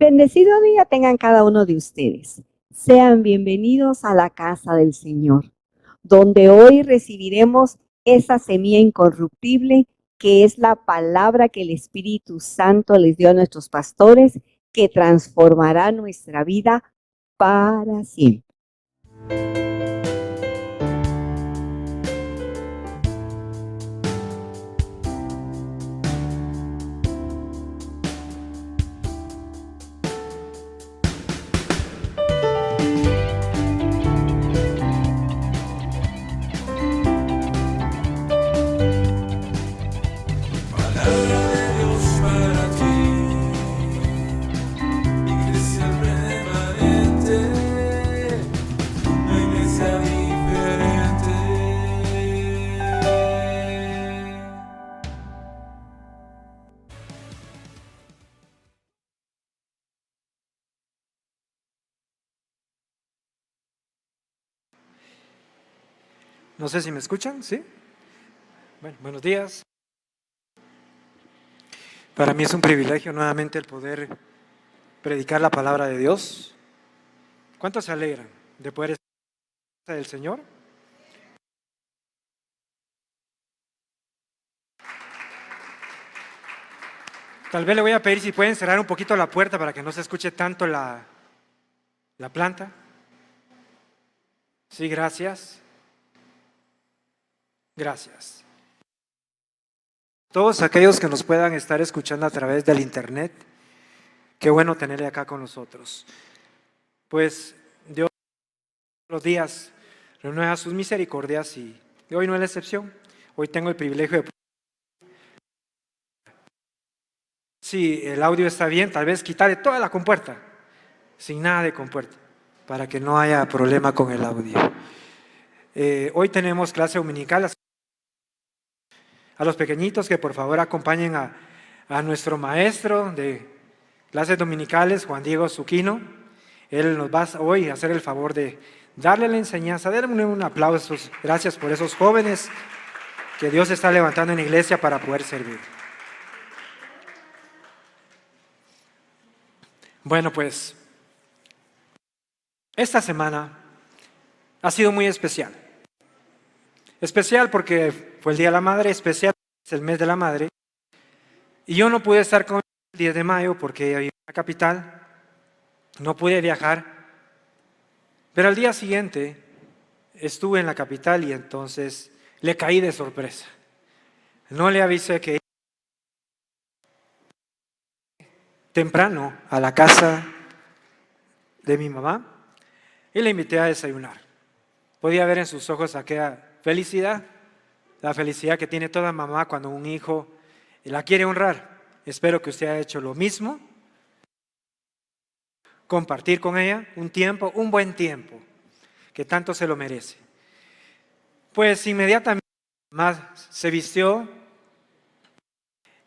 Bendecido día tengan cada uno de ustedes. Sean bienvenidos a la casa del Señor, donde hoy recibiremos esa semilla incorruptible que es la palabra que el Espíritu Santo les dio a nuestros pastores, que transformará nuestra vida para siempre. No sé si me escuchan, ¿sí? Bueno, buenos días. Para mí es un privilegio nuevamente el poder predicar la palabra de Dios. ¿Cuántos se alegran de poder estar en la casa del Señor? Tal vez le voy a pedir si pueden cerrar un poquito la puerta para que no se escuche tanto la planta. Sí, gracias. Gracias. Todos aquellos que nos puedan estar escuchando a través del internet, qué bueno tenerle acá con nosotros. Pues Dios los días renueva sus misericordias y hoy no es la excepción. Hoy tengo el privilegio de... Si el audio está bien, tal vez quitarle toda la compuerta, sin nada de compuerta, para que no haya problema con el audio. Hoy tenemos clase dominical. A los pequeñitos que por favor acompañen a nuestro maestro de clases dominicales, Juan Diego Zuquino. Él nos va hoy a hacer el favor de darle la enseñanza. Denle un aplauso. Gracias por esos jóvenes que Dios está levantando en la iglesia para poder servir. Bueno, pues esta semana ha sido muy especial. Especial porque fue el Día de la Madre, especial porque es el mes de la Madre. Y yo no pude estar con el 10 de mayo porque viví en la capital, no pude viajar. Pero al día siguiente estuve en la capital y entonces le caí de sorpresa. No le avisé que temprano a la casa de mi mamá y le invité a desayunar. Podía ver en sus ojos aquella felicidad, la felicidad que tiene toda mamá cuando un hijo la quiere honrar. Espero que usted haya hecho lo mismo. Compartir con ella un tiempo, un buen tiempo, que tanto se lo merece. Pues inmediatamente mamá se vistió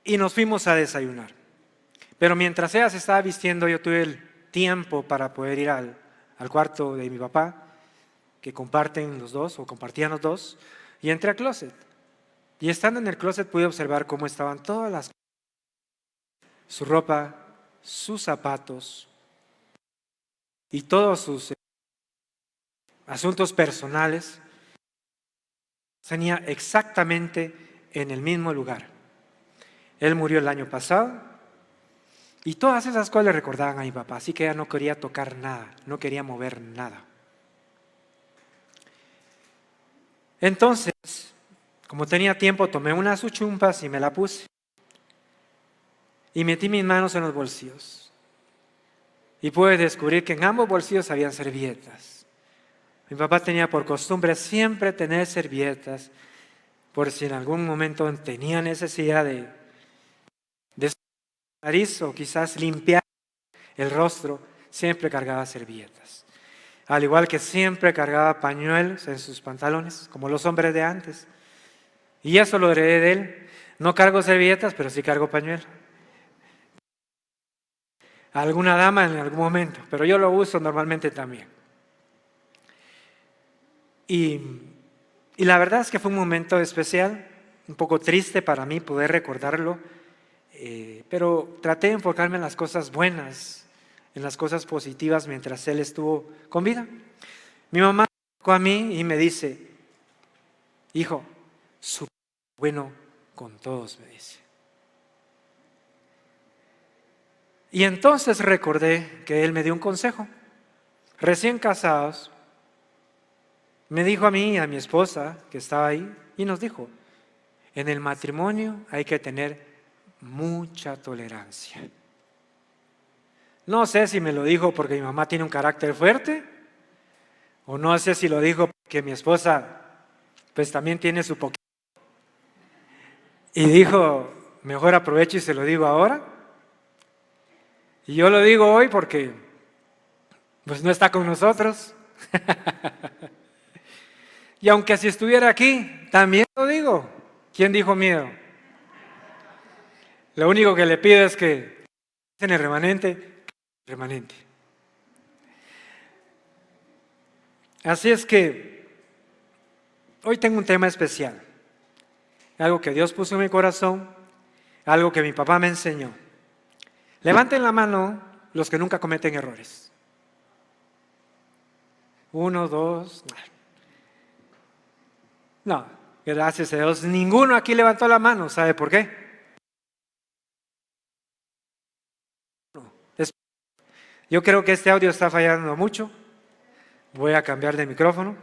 y nos fuimos a desayunar. Pero mientras ella se estaba vistiendo, yo tuve el tiempo para poder ir al cuarto de mi papá, que comparten los dos, o compartían los dos, y entré al closet. Y estando en el closet pude observar cómo estaban todas las cosas, su ropa, sus zapatos y todos sus asuntos personales, tenía exactamente en el mismo lugar. Él murió el año pasado y todas esas cosas le recordaban a mi papá, así que ella no quería tocar nada, no quería mover nada. Entonces, como tenía tiempo, tomé una de sus chumpas y me la puse. Y metí mis manos en los bolsillos. Y pude descubrir que en ambos bolsillos habían servilletas. Mi papá tenía por costumbre siempre tener servilletas, por si en algún momento tenía necesidad de nariz o quizás limpiar el rostro, siempre cargaba servilletas. Al igual que siempre cargaba pañuelos en sus pantalones, como los hombres de antes. Y eso lo heredé de él. No cargo servilletas, pero sí cargo pañuelos. A alguna dama en algún momento, pero yo lo uso normalmente también. Y la verdad es que fue un momento especial, un poco triste para mí poder recordarlo, pero traté de enfocarme en las cosas buenas en las cosas positivas mientras él estuvo con vida. Mi mamá me tocó a mí y me dice, hijo, su bueno con todos, me dice. Y entonces recordé que él me dio un consejo. Recién casados, me dijo a mí y a mi esposa, que estaba ahí, y nos dijo, en el matrimonio hay que tener mucha tolerancia. No sé si me lo dijo porque mi mamá tiene un carácter fuerte, o no sé si lo dijo porque mi esposa pues también tiene su poquito. Y dijo, mejor aprovecho y se lo digo ahora. Y yo lo digo hoy porque pues no está con nosotros. Y aunque si estuviera aquí, también lo digo. ¿Quién dijo miedo? Lo único que le pido es que en el remanente. Así es que hoy tengo un tema especial. Algo que Dios puso en mi corazón, algo que mi papá me enseñó. Levanten la mano los que nunca cometen errores. 1, 2. No, gracias a Dios, ninguno aquí levantó la mano. ¿Sabe por qué? Yo creo que este audio está fallando mucho. Voy a cambiar de micrófono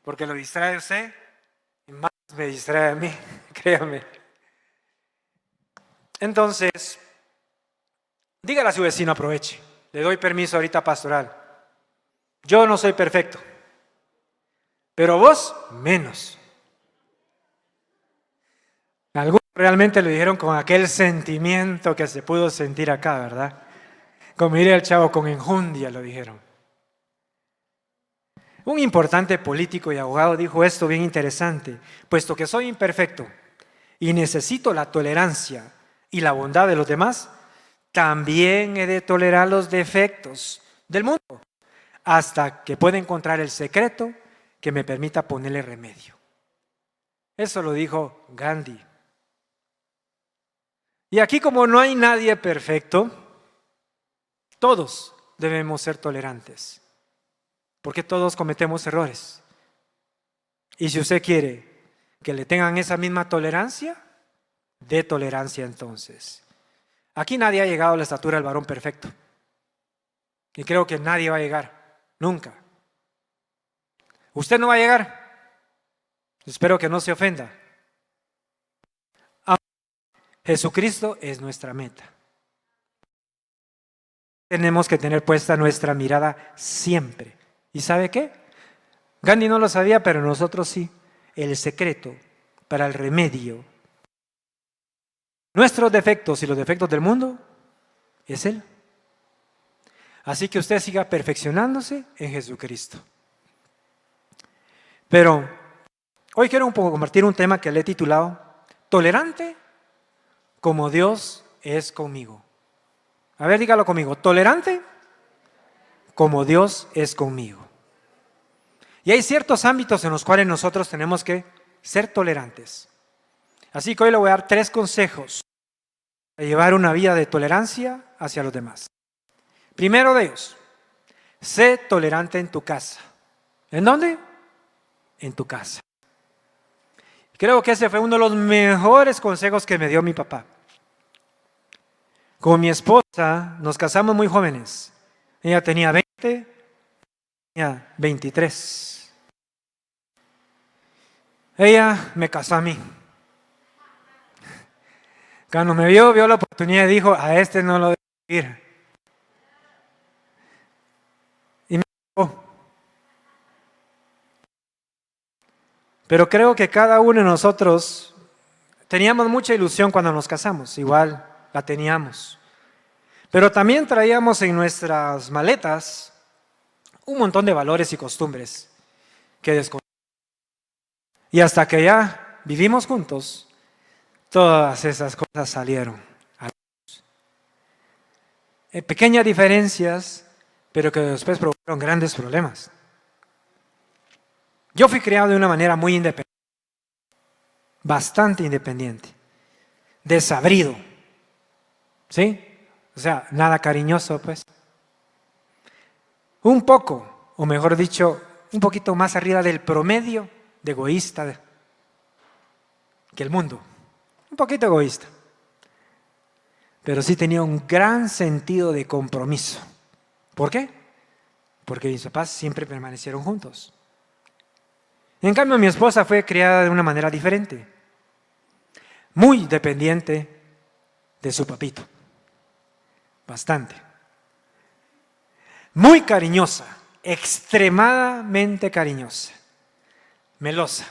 porque lo distrae a usted y más me distrae a mí, créame. Entonces, dígale a su vecino, aproveche. Le doy permiso ahorita pastoral. Yo no soy perfecto, pero vos menos. Algunos realmente lo dijeron con aquel sentimiento que se pudo sentir acá, ¿verdad? Como diría el chavo, con enjundia lo dijeron. Un importante político y abogado dijo esto bien interesante: puesto que soy imperfecto y necesito la tolerancia y la bondad de los demás, también he de tolerar los defectos del mundo hasta que pueda encontrar el secreto que me permita ponerle remedio. Eso lo dijo Gandhi. Y aquí, como no hay nadie perfecto, todos debemos ser tolerantes, porque todos cometemos errores. Y si usted quiere que le tengan esa misma tolerancia, dé tolerancia entonces. Aquí nadie ha llegado a la estatura del varón perfecto. Y creo que nadie va a llegar, nunca. Usted no va a llegar. Espero que no se ofenda. Jesucristo es nuestra meta. Tenemos que tener puesta nuestra mirada siempre. ¿Y sabe qué? Gandhi no lo sabía, pero nosotros sí. El secreto para el remedio, nuestros defectos y los defectos del mundo, es Él. Así que usted siga perfeccionándose en Jesucristo. Pero hoy quiero un poco compartir un tema que le he titulado Tolerante como Dios es conmigo. A ver, dígalo conmigo. Tolerante como Dios es conmigo. Y hay ciertos ámbitos en los cuales nosotros tenemos que ser tolerantes. Así que hoy le voy a dar 3 consejos para llevar una vida de tolerancia hacia los demás. Primero de ellos, sé tolerante en tu casa. ¿En dónde? En tu casa. Creo que ese fue uno de los mejores consejos que me dio mi papá. Con mi esposa nos casamos muy jóvenes. Ella tenía 20, tenía 23. Ella me casó a mí. Cuando me vio la oportunidad y dijo, a este no lo dejo ir. Y me dijo. Pero creo que cada uno de nosotros teníamos mucha ilusión cuando nos casamos, igual la teníamos. Pero también traíamos en nuestras maletas un montón de valores y costumbres que desconocíamos. Y hasta que ya vivimos juntos, todas esas cosas salieron a la luz. Pequeñas diferencias, pero que después provocaron grandes problemas. Yo fui criado de una manera muy independiente, bastante independiente, desabrido, ¿sí? O sea, nada cariñoso, pues. Un poco, o mejor dicho, un poquito más arriba del promedio de egoísta que el mundo. Un poquito egoísta. Pero sí tenía un gran sentido de compromiso. ¿Por qué? Porque mis papás siempre permanecieron juntos. En cambio, mi esposa fue criada de una manera diferente. Muy dependiente de su papito. Bastante. Muy cariñosa, extremadamente cariñosa, melosa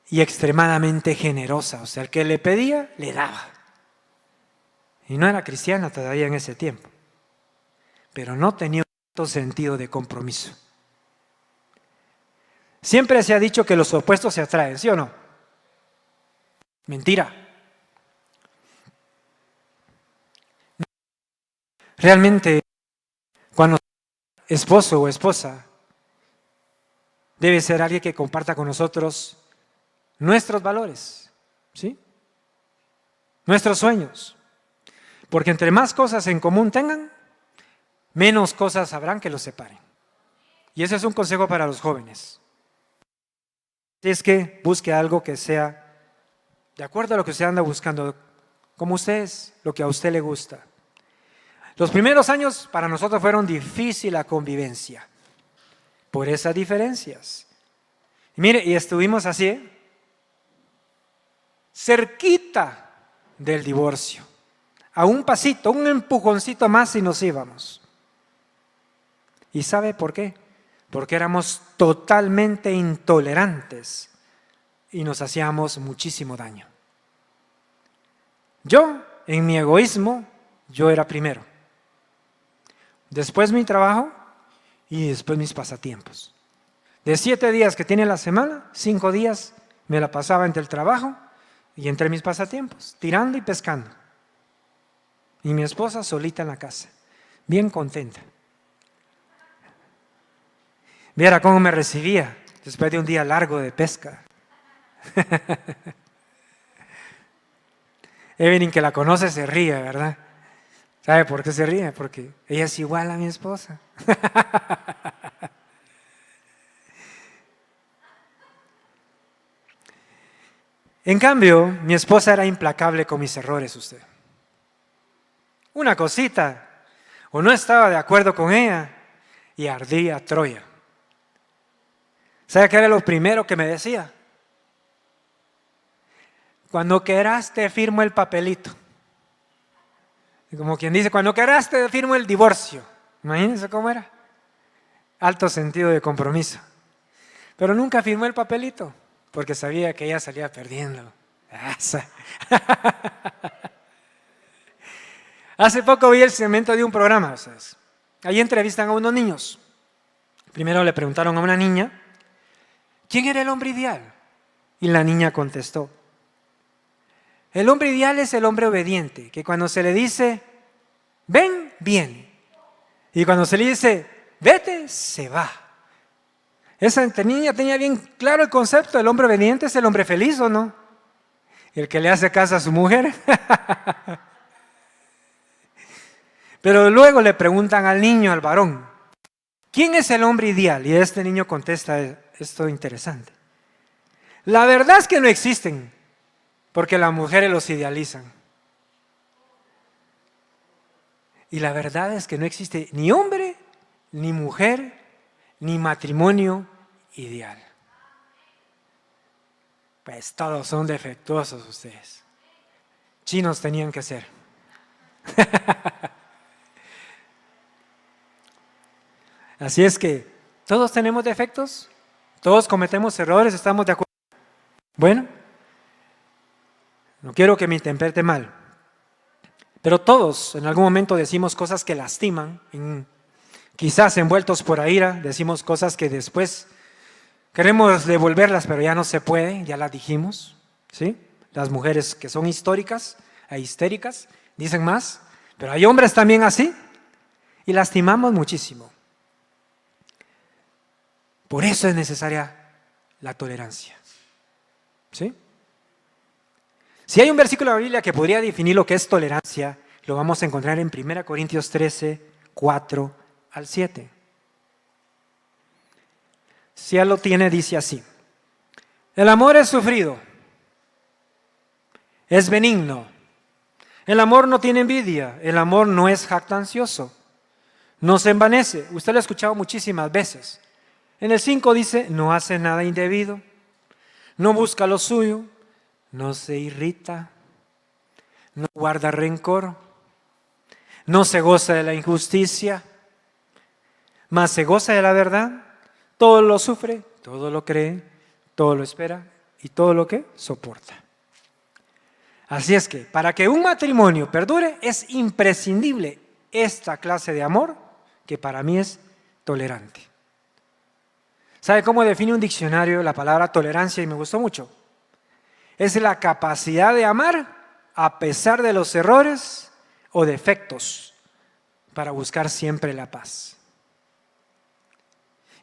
y extremadamente generosa. O sea, el que le pedía, le daba. Y no era cristiana todavía en ese tiempo, pero no tenía un sentido de compromiso. Siempre se ha dicho que los opuestos se atraen, ¿sí o no? Mentira. Realmente, cuando esposo o esposa debe ser alguien que comparta con nosotros nuestros valores, ¿sí? Nuestros sueños. Porque entre más cosas en común tengan, menos cosas habrán que los separen. Y ese es un consejo para los jóvenes. Es que busque algo que sea de acuerdo a lo que usted anda buscando, como usted es, lo que a usted le gusta. Los primeros años para nosotros fueron difícil la convivencia, por esas diferencias. Y mire, y estuvimos así, cerquita del divorcio. A un pasito, un empujoncito más y nos íbamos. ¿Y sabe por qué? Porque éramos totalmente intolerantes y nos hacíamos muchísimo daño. Yo, en mi egoísmo, yo era primero. Después mi trabajo y después mis pasatiempos. De 7 días que tiene la semana, 5 días me la pasaba entre el trabajo y entre mis pasatiempos, tirando y pescando. Y mi esposa solita en la casa, bien contenta. Viera cómo me recibía después de un día largo de pesca. Evelyn, que la conoce, se ríe, ¿verdad? ¿Sabe por qué se ríe? Porque ella es igual a mi esposa. En cambio, mi esposa era implacable con mis errores, usted. Una cosita, o no estaba de acuerdo con ella y ardía Troya. ¿Sabe qué era lo primero que me decía? Cuando quieras te firmo el papelito. Y como quien dice, cuando quieras te firmo el divorcio. Imagínense cómo era. Alto sentido de compromiso. Pero nunca firmó el papelito, porque sabía que ella salía perdiendo. Hace poco vi el segmento de un programa. Ahí entrevistan a unos niños. Primero le preguntaron a una niña, ¿quién era el hombre ideal? Y la niña contestó, el hombre ideal es el hombre obediente, que cuando se le dice, ven, viene. Y cuando se le dice, vete, se va. Esa niña tenía bien claro el concepto, el hombre obediente es el hombre feliz, ¿o no? El que le hace caso a su mujer. Pero luego le preguntan al niño, al varón, ¿quién es el hombre ideal? Y este niño contesta esto interesante. La verdad es que no existen, porque las mujeres los idealizan. Y la verdad es que no existe ni hombre, ni mujer, ni matrimonio ideal. Pues todos son defectuosos ustedes. Chinos tenían que ser. Así es que todos tenemos defectos, todos cometemos errores, ¿estamos de acuerdo? Bueno, no quiero que me interprete mal, pero todos en algún momento decimos cosas que lastiman, quizás envueltos por la ira, decimos cosas que después queremos devolverlas, pero ya no se puede, ya las dijimos, ¿sí? Las mujeres que son históricas e histéricas dicen más, pero hay hombres también así y lastimamos muchísimo. Por eso es necesaria la tolerancia, ¿sí? Si hay un versículo de la Biblia que podría definir lo que es tolerancia, lo vamos a encontrar en 1 Corintios 13, 4 al 7. Si ya lo tiene, dice así: el amor es sufrido, es benigno. El amor no tiene envidia, el amor no es jactancioso, no se envanece. Usted lo ha escuchado muchísimas veces. En el 5 dice, no hace nada indebido, no busca lo suyo, no se irrita, no guarda rencor, no se goza de la injusticia, mas se goza de la verdad. Todo lo sufre, todo lo cree, todo lo espera y todo lo que soporta. Así es que para que un matrimonio perdure es imprescindible esta clase de amor que para mí es tolerante. ¿Sabe cómo define un diccionario la palabra tolerancia? Y me gustó mucho. Es la capacidad de amar a pesar de los errores o defectos para buscar siempre la paz.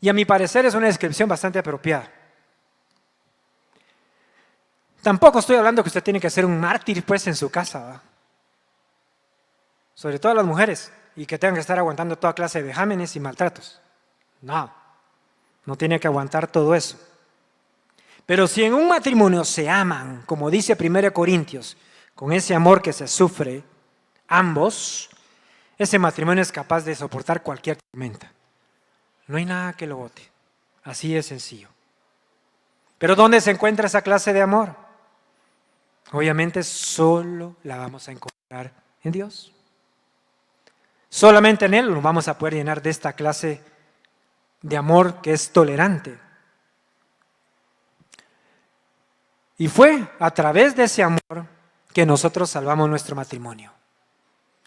Y a mi parecer es una descripción bastante apropiada. Tampoco estoy hablando que usted tiene que ser un mártir pues en su casa, ¿va? Sobre todo las mujeres, y que tengan que estar aguantando toda clase de vejámenes y maltratos. No tiene que aguantar todo eso. Pero si en un matrimonio se aman, como dice 1 Corintios, con ese amor que se sufre, ambos, ese matrimonio es capaz de soportar cualquier tormenta. No hay nada que lo bote. Así es sencillo. Pero ¿dónde se encuentra esa clase de amor? Obviamente solo la vamos a encontrar en Dios. Solamente en Él nos vamos a poder llenar de esta clase de amor que es tolerante. Y fue a través de ese amor que nosotros salvamos nuestro matrimonio.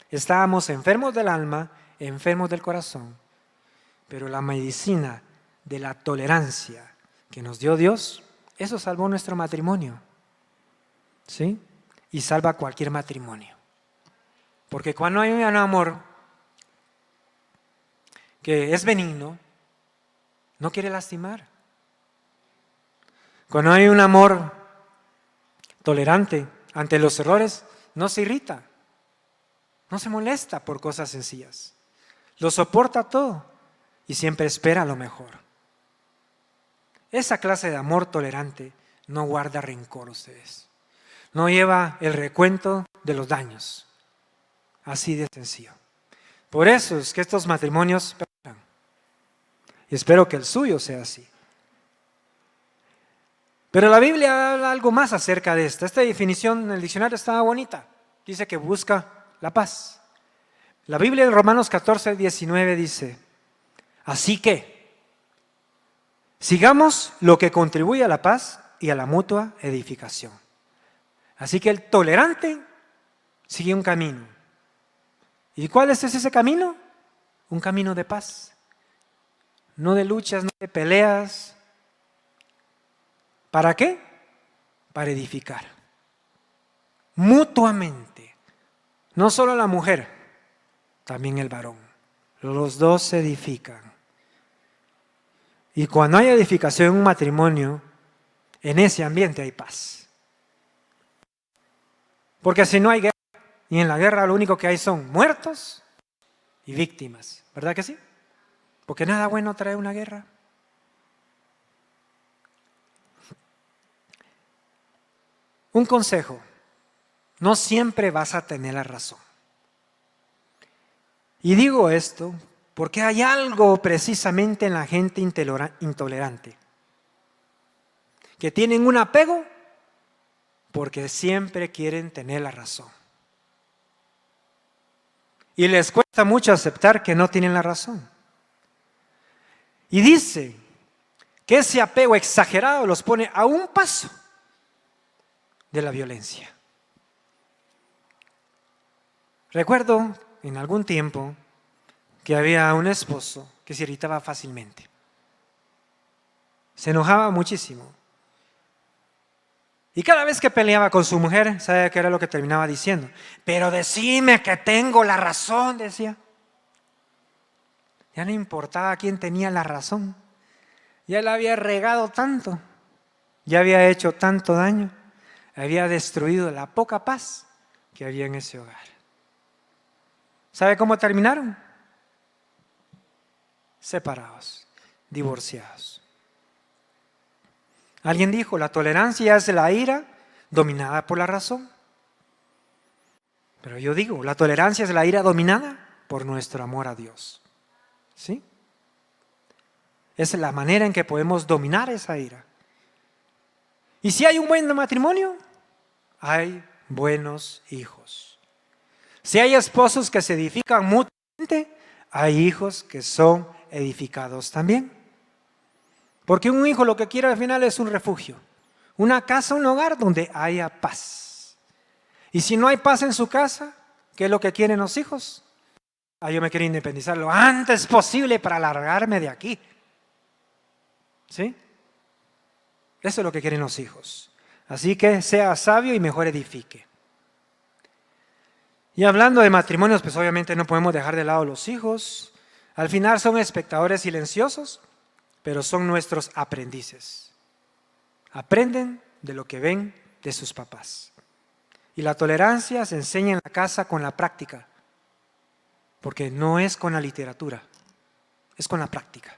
Estábamos enfermos del alma, enfermos del corazón, pero la medicina de la tolerancia que nos dio Dios, eso salvó nuestro matrimonio. ¿Sí? Y salva cualquier matrimonio. Porque cuando hay un amor que es benigno, no quiere lastimar. Cuando hay un amor tolerante ante los errores, no se irrita, no se molesta por cosas sencillas. Lo soporta todo y siempre espera lo mejor. Esa clase de amor tolerante no guarda rencor, ustedes. No lleva el recuento de los daños. Así de sencillo. Por eso es que estos matrimonios perduran. Y espero que el suyo sea así. Pero la Biblia habla algo más acerca de esto. Esta definición en el diccionario estaba bonita. Dice que busca la paz. La Biblia en Romanos 14, 19 dice, así que sigamos lo que contribuye a la paz y a la mutua edificación. Así que el tolerante sigue un camino. ¿Y cuál es ese camino? Un camino de paz. No de luchas, no de peleas. ¿Para qué? Para edificar. Mutuamente. No solo la mujer, también el varón. Los dos se edifican. Y cuando hay edificación en un matrimonio, en ese ambiente hay paz. Porque si no hay guerra, y en la guerra lo único que hay son muertos y víctimas, ¿verdad que sí? Porque nada bueno trae una guerra. Un consejo, no siempre vas a tener la razón. Y digo esto porque hay algo precisamente en la gente intolerante, que tienen un apego porque siempre quieren tener la razón. Y les cuesta mucho aceptar que no tienen la razón. Y dice que ese apego exagerado los pone a un paso de la violencia. Recuerdo en algún tiempo que había un esposo que se irritaba fácilmente. Se enojaba muchísimo. Y cada vez que peleaba con su mujer, ¿sabe qué era lo que terminaba diciendo? Pero decime que tengo la razón, decía. Ya no importaba quién tenía la razón. Ya la había regado tanto. Ya había hecho tanto daño. había destruido la poca paz que había en ese hogar. ¿Sabe cómo terminaron? Separados, divorciados. Alguien dijo, la tolerancia es la ira dominada por la razón. Pero yo digo, la tolerancia es la ira dominada por nuestro amor a Dios. ¿Sí? Es la manera en que podemos dominar esa ira. Y si hay un buen matrimonio, hay buenos hijos. Si hay esposos que se edifican mutuamente, hay hijos que son edificados también. Porque un hijo lo que quiere al final es un refugio, una casa, un hogar donde haya paz. Y si no hay paz en su casa, ¿qué es lo que quieren los hijos? Yo me quiero independizar lo antes posible para largarme de aquí. ¿Sí? Eso es lo que quieren los hijos. Así que sea sabio y mejor edifique. Y hablando de matrimonios, pues obviamente no podemos dejar de lado los hijos. Al final son espectadores silenciosos, pero son nuestros aprendices. Aprenden de lo que ven de sus papás. Y la tolerancia se enseña en la casa con la práctica, porque no es con la literatura, es con la práctica.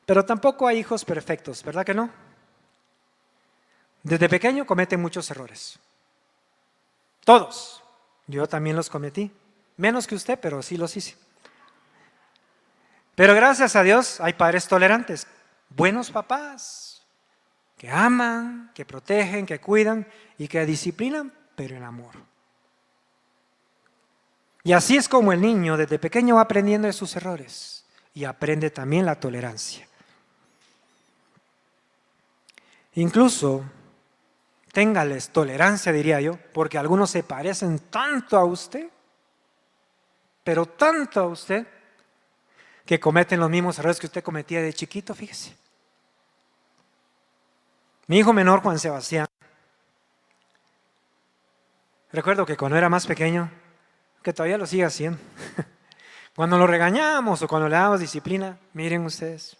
Pero tampoco hay hijos perfectos, ¿verdad que no? Desde pequeño cometen muchos errores. Todos. Yo también los cometí. Menos que usted, pero sí los hice. Pero gracias a Dios hay padres tolerantes, buenos papás, que aman, que protegen, que cuidan y que disciplinan, pero en amor. Y así es como el niño desde pequeño va aprendiendo de sus errores y aprende también la tolerancia. Incluso, téngales tolerancia, diría yo, porque algunos se parecen tanto a usted, pero tanto a usted, que cometen los mismos errores que usted cometía de chiquito, fíjese. Mi hijo menor, Juan Sebastián, recuerdo que cuando era más pequeño, que todavía lo sigue haciendo, cuando lo regañamos o cuando le damos disciplina, miren ustedes,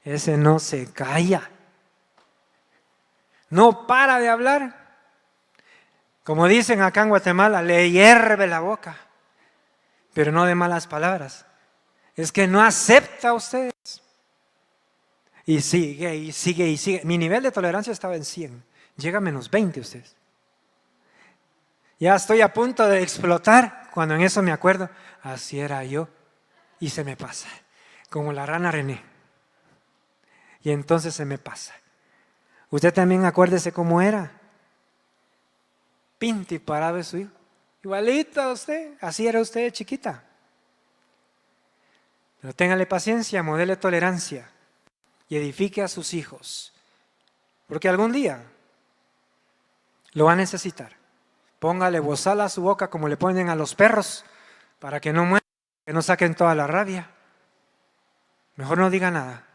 ese no se calla. No para de hablar. Como dicen acá en Guatemala, le hierve la boca, pero no de malas palabras. Es que no acepta a ustedes. Y sigue, y sigue, y sigue. Mi nivel de tolerancia estaba en 100. Llega a menos 20 ustedes. Ya estoy a punto de explotar cuando en eso me acuerdo. Así era yo. Y se me pasa. Como la rana René. Y entonces se me pasa. Usted también acuérdese cómo era. Pinta y parado de su hijo. Igualito a usted. Así era usted de chiquita. Pero téngale paciencia, modele tolerancia y edifique a sus hijos. Porque algún día lo va a necesitar. Póngale bozal a su boca como le ponen a los perros para que no mueran, que no saquen toda la rabia. Mejor no diga nada.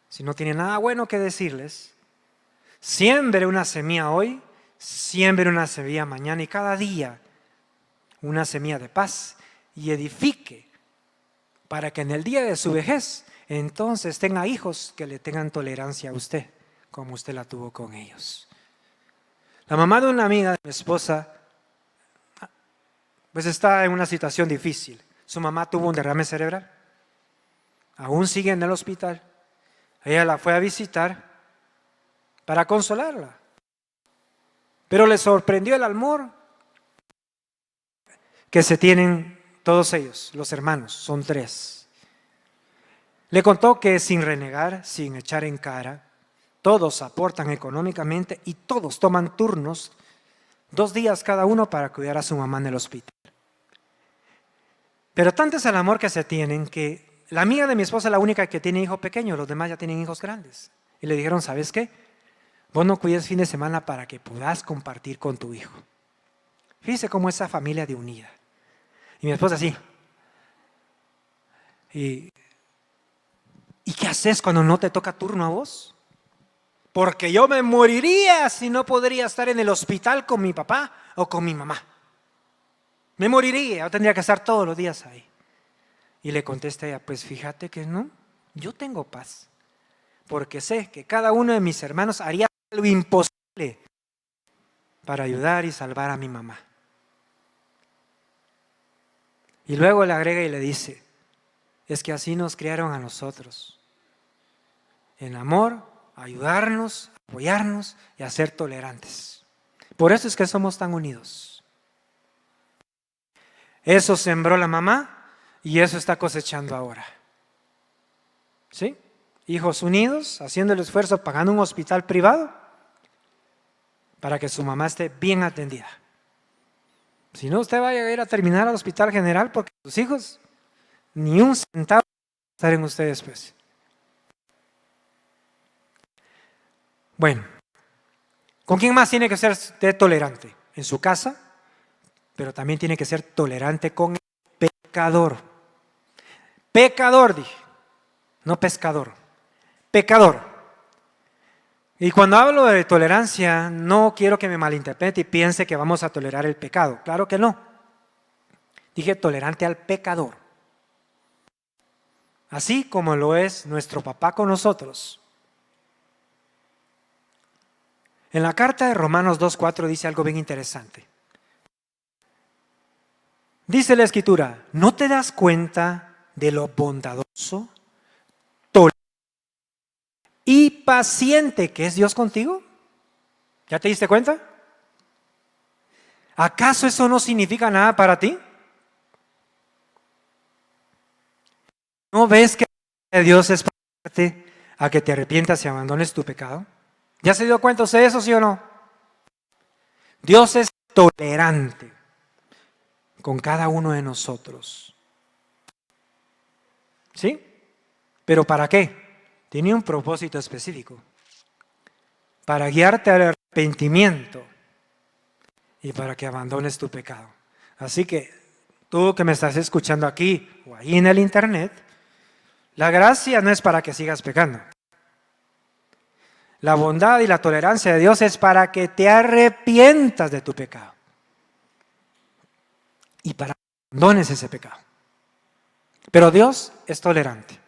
Si no tiene nada bueno que decirles, siembre una semilla hoy, siembre una semilla mañana y cada día una semilla de paz y edifique para que en el día de su vejez entonces tenga hijos que le tengan tolerancia a usted, como usted la tuvo con ellos. La mamá de una amiga de mi esposa, pues está en una situación difícil. Su mamá tuvo un derrame cerebral. Aún sigue en el hospital. Ella la fue a visitar para consolarla. Pero le sorprendió el amor que se tienen todos ellos, los hermanos, son 3. Le contó que sin renegar, sin echar en cara, todos aportan económicamente y todos toman turnos 2 días cada uno para cuidar a su mamá en el hospital. Pero tanto es el amor que se tienen que la amiga de mi esposa es la única que tiene hijo pequeño, los demás ya tienen hijos grandes. Y le dijeron, ¿sabes qué? Vos no cuides fin de semana para que puedas compartir con tu hijo. Fíjese cómo esa familia de unida. Y mi esposa así. ¿Y qué haces cuando no te toca turno a vos? Porque yo me moriría si no podría estar en el hospital con mi papá o con mi mamá. Me moriría, yo tendría que estar todos los días ahí. Y le contesta ella, pues fíjate que no, yo tengo paz. Porque sé que cada uno de mis hermanos haría lo imposible para ayudar y salvar a mi mamá. Y luego le agrega y le dice, es que así nos criaron a nosotros. En amor, ayudarnos, apoyarnos y a ser tolerantes. Por eso es que somos tan unidos. Eso sembró la mamá y eso está cosechando ahora. ¿Sí? Hijos unidos, haciendo el esfuerzo, pagando un hospital privado para que su mamá esté bien atendida. Si no, usted va a ir a terminar al hospital general porque sus hijos ni un centavo estar en ustedes después. Bueno, ¿con quién más tiene que ser usted tolerante? En su casa, pero también tiene que ser tolerante con el pecador. Pecador, dije, no pescador. Pecador. Y cuando hablo de tolerancia, no quiero que me malinterprete y piense que vamos a tolerar el pecado. Claro que no. Dije tolerante al pecador. Así como lo es nuestro papá con nosotros. En la carta de Romanos 2:4 dice algo bien interesante. Dice la Escritura, ¿no te das cuenta de lo bondadoso, tolerante y paciente que es Dios contigo? ¿Ya te diste cuenta? ¿Acaso eso no significa nada para ti? ¿No ves que Dios es para ayudarte a que te arrepientas y abandones tu pecado? ¿Ya se dio cuenta usted de eso, sí o no? Dios es tolerante con cada uno de nosotros. ¿Sí? ¿Pero para qué? Tiene un propósito específico. Para guiarte al arrepentimiento y para que abandones tu pecado. Así que tú que me estás escuchando aquí o ahí en el internet, la gracia no es para que sigas pecando. La bondad y la tolerancia de Dios es para que te arrepientas de tu pecado y para que abandones ese pecado. Pero Dios es tolerante.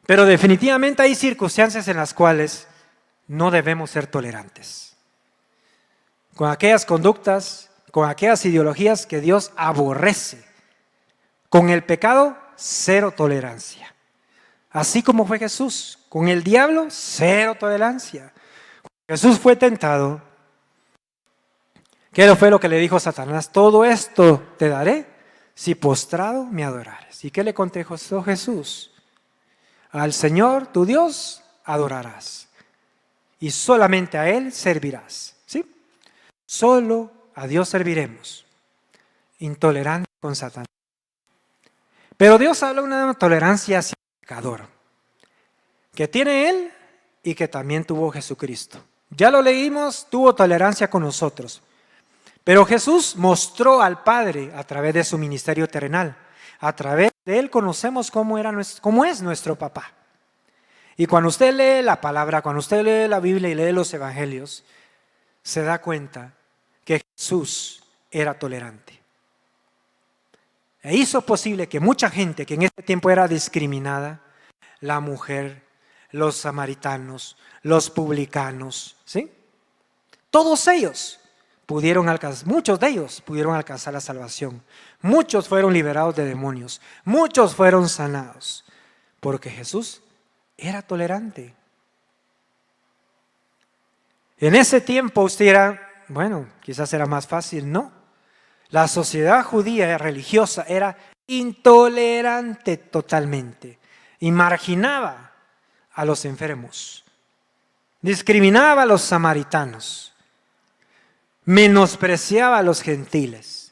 Pero definitivamente hay circunstancias en las cuales no debemos ser tolerantes. Con aquellas conductas, con aquellas ideologías que Dios aborrece. Con el pecado, cero tolerancia. Así como fue Jesús. Con el diablo, cero tolerancia. Jesús fue tentado. ¿Qué fue lo que le dijo Satanás? Todo esto te daré si postrado me adorares. ¿Y qué le contestó Jesús? Al Señor tu Dios adorarás y solamente a Él servirás. ¿Sí? Solo a Dios serviremos. Intolerante con Satanás. Pero Dios habla de una tolerancia hacia el pecador que tiene Él y que también tuvo Jesucristo. Ya lo leímos, tuvo tolerancia con nosotros. Pero Jesús mostró al Padre a través de su ministerio terrenal. A través de Él conocemos cómo es nuestro papá. Y cuando usted lee la palabra, cuando usted lee la Biblia y lee los evangelios, se da cuenta que Jesús era tolerante. E hizo posible que mucha gente que en ese tiempo era discriminada, la mujer, los samaritanos, los publicanos, ¿sí? Todos ellos muchos de ellos pudieron alcanzar la salvación. Muchos fueron liberados de demonios. Muchos fueron sanados. Porque Jesús era tolerante. En ese tiempo usted era, bueno, quizás era más fácil, no. La sociedad judía religiosa era intolerante totalmente y marginaba a los enfermos, discriminaba a los samaritanos, menospreciaba a los gentiles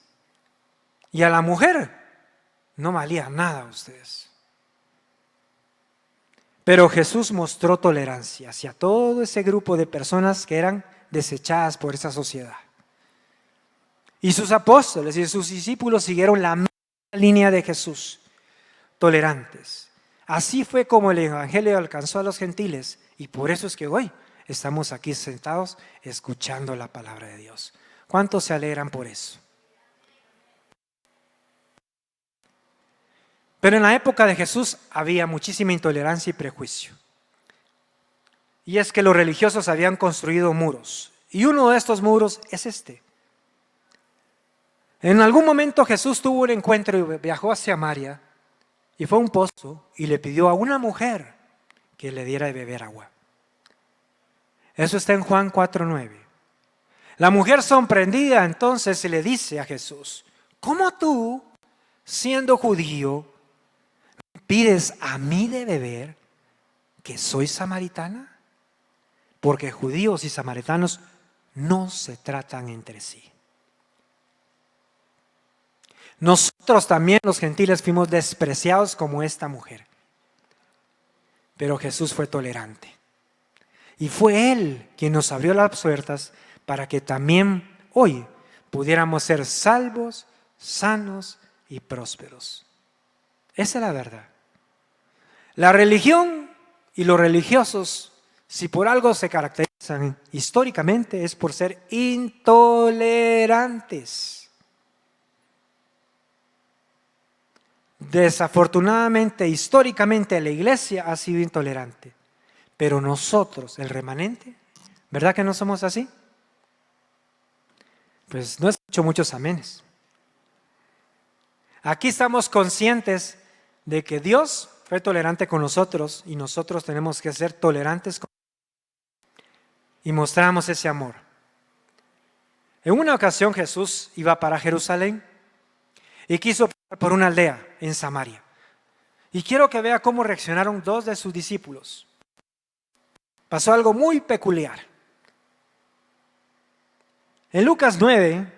y a la mujer no valía nada a ustedes. Pero Jesús mostró tolerancia hacia todo ese grupo de personas que eran desechadas por esa sociedad. Y sus apóstoles y sus discípulos siguieron la misma línea de Jesús, tolerantes. Así fue como el evangelio alcanzó a los gentiles y por eso es que hoy estamos aquí sentados escuchando la palabra de Dios. ¿Cuántos se alegran por eso? Pero en la época de Jesús había muchísima intolerancia y prejuicio. Y es que los religiosos habían construido muros. Y uno de estos muros es este. En algún momento Jesús tuvo un encuentro y viajó hacia Samaria y fue a un pozo y le pidió a una mujer que le diera de beber agua. Eso está en Juan 4:9. La mujer sorprendida entonces le dice a Jesús: ¿cómo tú, siendo judío, me pides a mí de beber, que soy samaritana? Porque judíos y samaritanos no se tratan entre sí. Nosotros también los gentiles fuimos despreciados como esta mujer. Pero Jesús fue tolerante. Y fue Él quien nos abrió las puertas para que también hoy pudiéramos ser salvos, sanos y prósperos. Esa es la verdad. La religión y los religiosos, si por algo se caracterizan históricamente, es por ser intolerantes. Desafortunadamente, históricamente, la iglesia ha sido intolerante. Pero nosotros, el remanente, ¿verdad que no somos así? Pues no escucho muchos amenes. Aquí estamos conscientes de que Dios fue tolerante con nosotros y nosotros tenemos que ser tolerantes con Él. Y mostramos ese amor. En una ocasión Jesús iba para Jerusalén y quiso pasar por una aldea en Samaria. Y quiero que vea cómo reaccionaron dos de sus discípulos. Pasó algo muy peculiar. En Lucas 9,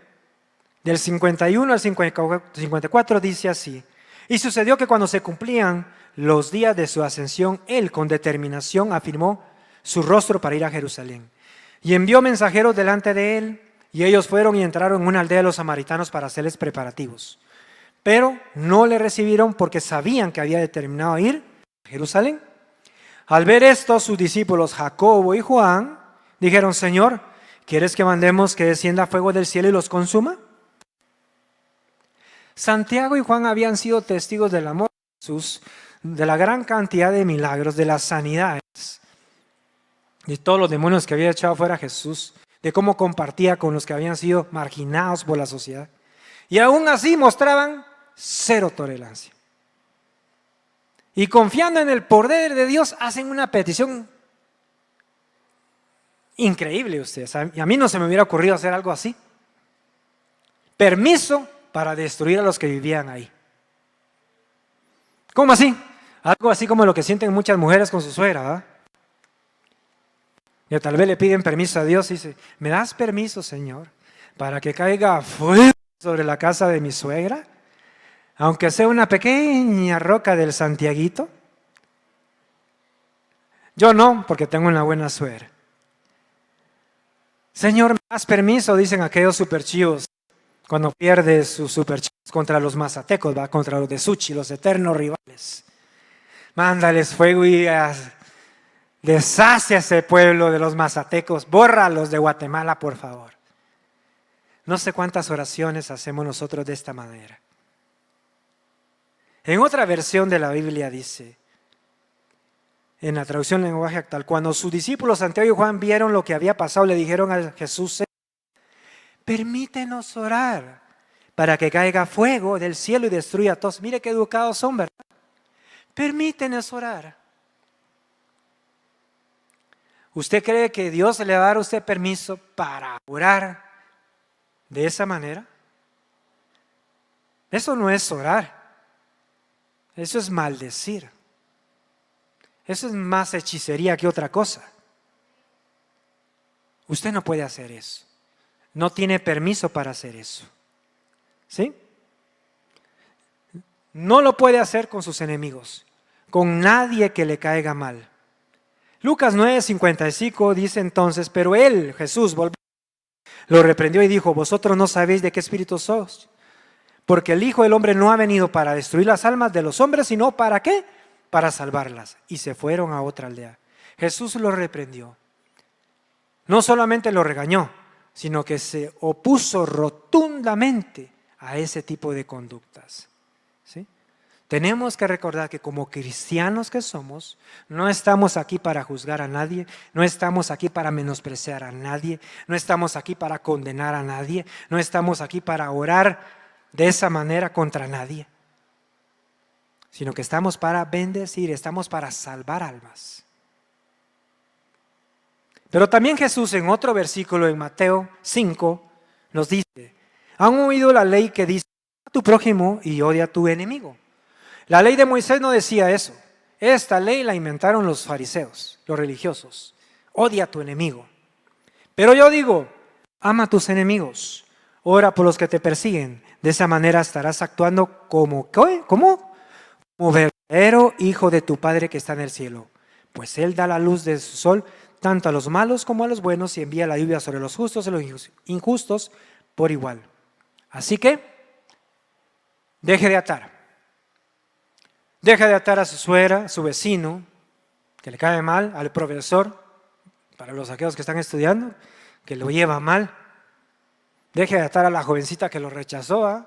del 51 al 54, dice así: y sucedió que cuando se cumplían los días de su ascensión, él con determinación afirmó su rostro para ir a Jerusalén. Y envió mensajeros delante de él, y ellos fueron y entraron en una aldea de los samaritanos para hacerles preparativos. Pero no le recibieron porque sabían que había determinado ir a Jerusalén. Al ver esto, sus discípulos Jacobo y Juan dijeron: Señor, ¿quieres que mandemos que descienda fuego del cielo y los consuma? Santiago y Juan habían sido testigos del amor de Jesús, de la gran cantidad de milagros, de las sanidades, de todos los demonios que había echado fuera Jesús, de cómo compartía con los que habían sido marginados por la sociedad. Y aún así mostraban cero tolerancia. Y confiando en el poder de Dios, hacen una petición increíble ustedes. Y a mí no se me hubiera ocurrido hacer algo así. Permiso para destruir a los que vivían ahí. ¿Cómo así? Algo así como lo que sienten muchas mujeres con su suegra, ¿verdad? Y tal vez le piden permiso a Dios y dice: ¿me das permiso, Señor, para que caiga fuego sobre la casa de mi suegra? Aunque sea una pequeña roca del Santiaguito. Yo no, porque tengo una buena suegra. Señor, ¿me das permiso? Dicen aquellos superchivos cuando pierde sus superchivos contra los mazatecos, ¿va? Contra los de Suchi, los eternos rivales. Mándales fuego y deshace a ese pueblo de los mazatecos. Bórralos de Guatemala, por favor. No sé cuántas oraciones hacemos nosotros de esta manera. En otra versión de la Biblia dice, en la traducción en lenguaje actual, cuando sus discípulos Santiago y Juan vieron lo que había pasado, le dijeron a Jesús: permítenos orar para que caiga fuego del cielo y destruya a todos. Mire qué educados son, ¿verdad? Permítenos orar. ¿Usted cree que Dios le va a dar a usted permiso para orar de esa manera? Eso no es orar. Eso es maldecir. Eso es más hechicería que otra cosa. Usted no puede hacer eso. No tiene permiso para hacer eso. ¿Sí? No lo puede hacer con sus enemigos, con nadie que le caiga mal. Lucas 9:55 dice entonces: pero él, Jesús, lo reprendió y dijo: vosotros no sabéis de qué espíritu sois, porque el Hijo del Hombre no ha venido para destruir las almas de los hombres, sino ¿para qué? Para salvarlas. Y se fueron a otra aldea. Jesús lo reprendió. No solamente lo regañó, sino que se opuso rotundamente a ese tipo de conductas. ¿Sí? Tenemos que recordar que como cristianos que somos, no estamos aquí para juzgar a nadie, no estamos aquí para menospreciar a nadie, no estamos aquí para condenar a nadie, no estamos aquí para orar de esa manera contra nadie, sino que estamos para bendecir, estamos para salvar almas. Pero también Jesús en otro versículo en Mateo 5 nos dice, ¿han oído la ley que dice a tu prójimo y odia a tu enemigo? La ley de Moisés no decía eso. Esta ley la inventaron los fariseos, los religiosos. Odia a tu enemigo. Pero yo digo, ama a tus enemigos, ora por los que te persiguen. De esa manera estarás actuando como, ¿cómo? Como verdadero hijo de tu Padre que está en el cielo. Pues Él da la luz de su sol tanto a los malos como a los buenos y envía la lluvia sobre los justos y los injustos por igual. Así que, deje de atar. Deja de atar a su suegra, a su vecino, que le cae mal, al profesor, para los aquellos que están estudiando, que lo lleva mal. Deje de atar a la jovencita que lo rechazó. ¿Eh?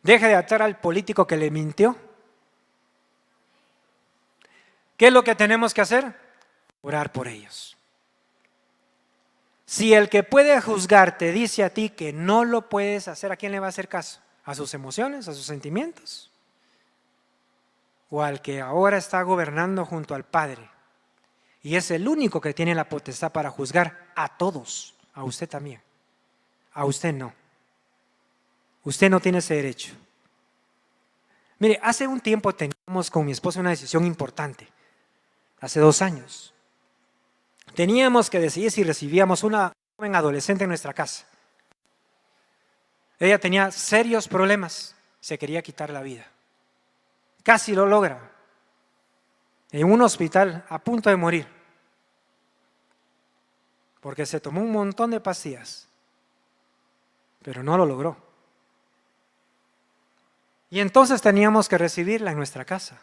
Deje de atar al político que le mintió. ¿Qué es lo que tenemos que hacer? Orar por ellos. Si el que puede juzgar te dice a ti que no lo puedes hacer, ¿a quién le va a hacer caso? ¿A sus emociones, a sus sentimientos? ¿O al que ahora está gobernando junto al Padre? Y es el único que tiene la potestad para juzgar a todos, a usted también. A usted no. Usted no tiene ese derecho. Mire, hace un tiempo teníamos con mi esposa una decisión importante. Hace 2 años. Teníamos que decidir si recibíamos una joven adolescente en nuestra casa. Ella tenía serios problemas, se quería quitar la vida. Casi lo logra. En un hospital a punto de morir. Porque se tomó un montón de pastillas. Pero no lo logró. Y entonces teníamos que recibirla en nuestra casa.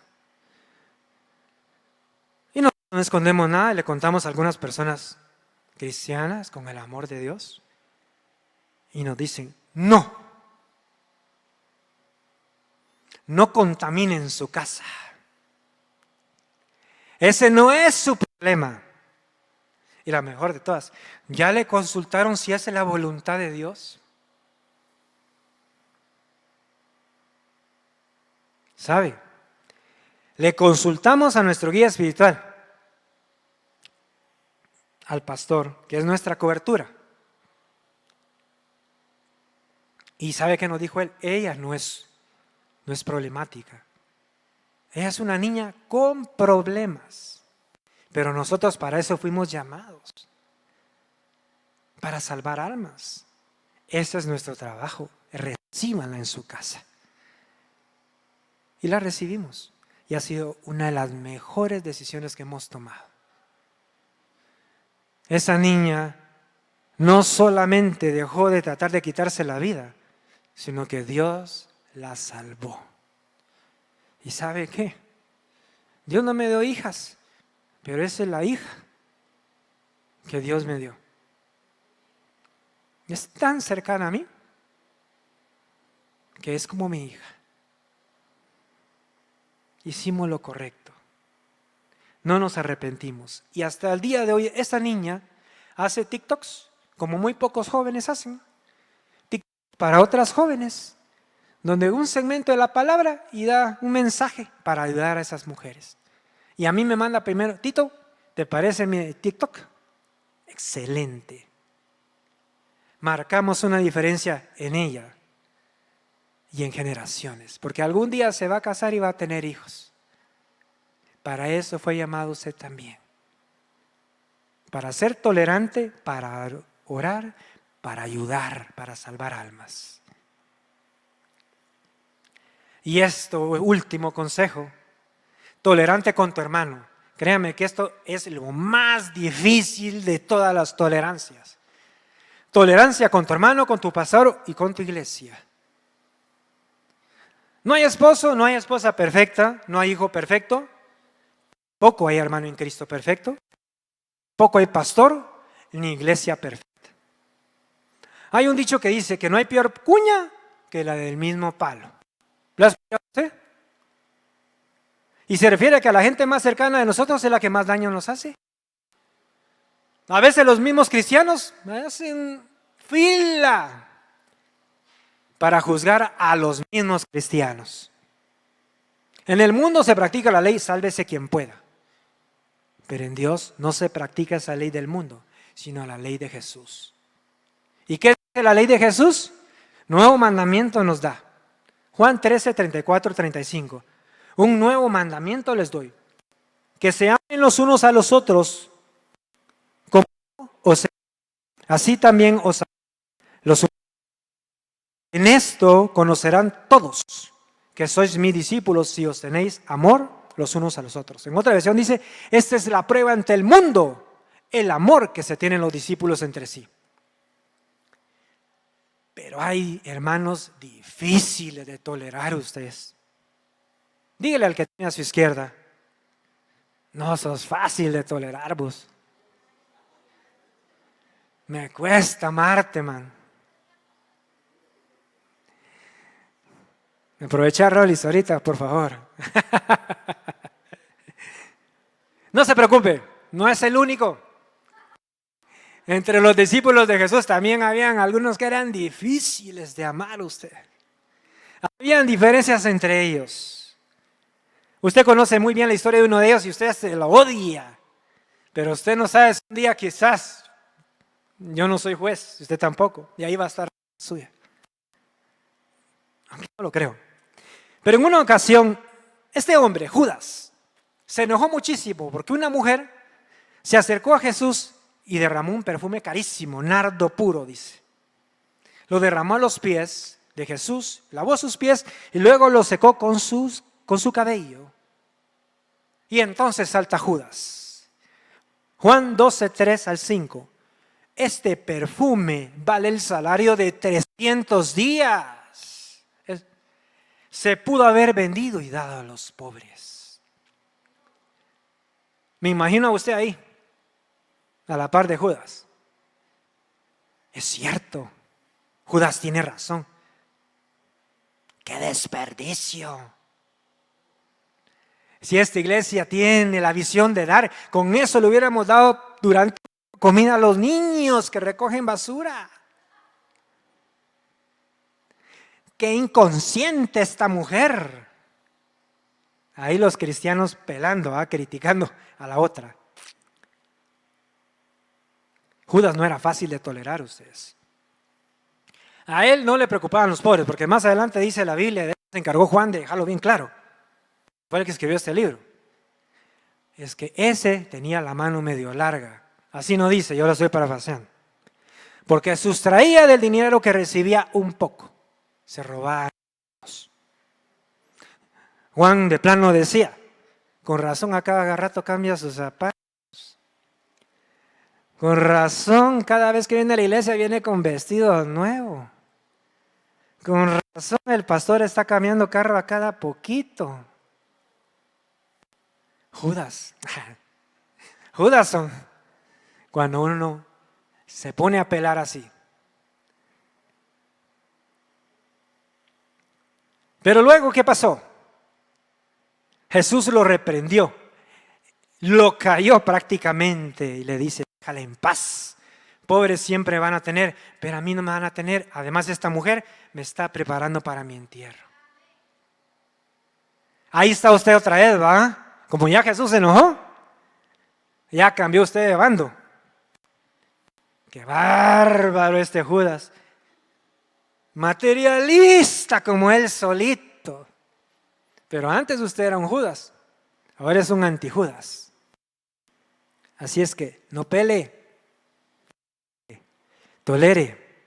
Y no escondemos nada, le contamos a algunas personas cristianas con el amor de Dios. Y nos dicen, no. No contaminen su casa. Ese no es su problema. Y la mejor de todas, ¿ya le consultaron si es la voluntad de Dios? ¿Sabe? Le consultamos a nuestro guía espiritual, al pastor, que es nuestra cobertura. Y ¿sabe qué nos dijo él? Ella no es problemática. Ella es una niña con problemas. Pero nosotros para eso fuimos llamados. Para salvar almas. Ese es nuestro trabajo. Recíbanla en su casa. Y la recibimos. Y ha sido una de las mejores decisiones que hemos tomado. Esa niña no solamente dejó de tratar de quitarse la vida, sino que Dios la salvó. ¿Y sabe qué? Dios no me dio hijas, pero esa es la hija que Dios me dio. Es tan cercana a mí que es como mi hija. Hicimos lo correcto. No nos arrepentimos. Y hasta el día de hoy, esta niña hace TikToks, como muy pocos jóvenes hacen. TikToks para otras jóvenes, donde un segmento de la palabra y da un mensaje para ayudar a esas mujeres. Y a mí me manda primero, Tito, ¿te parece mi TikTok? Excelente. Marcamos una diferencia en ella y en generaciones, porque algún día se va a casar y va a tener hijos. Para eso fue llamado usted también. Para ser tolerante, para orar, para ayudar, para salvar almas. Y esto, último consejo, tolerante con tu hermano. Créame que esto es lo más difícil de todas las tolerancias. Tolerancia con tu hermano, con tu pastor y con tu iglesia. No hay esposo, no hay esposa perfecta, no hay hijo perfecto. Poco hay hermano en Cristo perfecto. Poco hay pastor ni iglesia perfecta. Hay un dicho que dice que no hay peor cuña que la del mismo palo. ¿Lo ha escuchado usted? Y se refiere a que a la gente más cercana de nosotros es la que más daño nos hace. A veces los mismos cristianos hacen fila para juzgar a los mismos cristianos. En el mundo se practica la ley, sálvese quien pueda. Pero en Dios no se practica esa ley del mundo, sino la ley de Jesús. ¿Y qué dice la ley de Jesús? Nuevo mandamiento nos da. Juan 13, 34, 35. Un nuevo mandamiento les doy. Que se amen los unos a los otros, como os así también os amen los unos. En esto conocerán todos que sois mis discípulos si os tenéis amor los unos a los otros. En otra versión dice, esta es la prueba ante el mundo, el amor que se tienen los discípulos entre sí. Pero hay hermanos difíciles de tolerar ustedes. Dígale al que tiene a su izquierda, no sos fácil de tolerar vos. Me cuesta amarte, man. Aprovecha Rolis ahorita, por favor. No se preocupe, no es el único. Entre los discípulos de Jesús también habían algunos que eran difíciles de amar a usted. Habían diferencias entre ellos. Usted conoce muy bien la historia de uno de ellos y usted se lo odia. Pero usted no sabe si un día quizás, yo no soy juez, usted tampoco, y ahí va a estar la suya. Aunque no lo creo. Pero en una ocasión, este hombre, Judas, se enojó muchísimo porque una mujer se acercó a Jesús y derramó un perfume carísimo, nardo puro, dice. Lo derramó a los pies de Jesús, lavó sus pies y luego lo secó con su cabello. Y entonces salta Judas. Juan 12, 3 al 5. Este perfume vale el salario de 300 días. Se pudo haber vendido y dado a los pobres. Me imagino a usted ahí, a la par de Judas. Es cierto, Judas tiene razón. ¡Qué desperdicio! Si esta iglesia tiene la visión de dar, con eso le hubiéramos dado durante comida a los niños que recogen basura. ¡Qué inconsciente esta mujer! Ahí los cristianos pelando, criticando a la otra. Judas no era fácil de tolerar, ustedes. A él no le preocupaban los pobres, porque más adelante dice la Biblia, de él se encargó Juan de dejarlo bien claro. Fue el que escribió este libro. Es que ese tenía la mano medio larga. Así no dice, yo lo estoy parafraseando. Porque sustraía del dinero que recibía un poco. Se robaban. Juan de plano decía, con razón a cada rato cambia sus zapatos. Con razón, cada vez que viene a la iglesia viene con vestido nuevo. Con razón, el pastor está cambiando carro a cada poquito. Judas son cuando uno se pone a pelar así. Pero luego, ¿qué pasó? Jesús lo reprendió, lo cayó prácticamente y le dice, déjala en paz. Pobres siempre van a tener, pero a mí no me van a tener. Además, esta mujer me está preparando para mi entierro. Ahí está usted otra vez, ¿va? Como ya Jesús se enojó, ya cambió usted de bando. ¡Qué bárbaro este Judas! Materialista como él solito. Pero antes usted era un Judas, ahora es un antijudas. Así es que no pelee, tolere.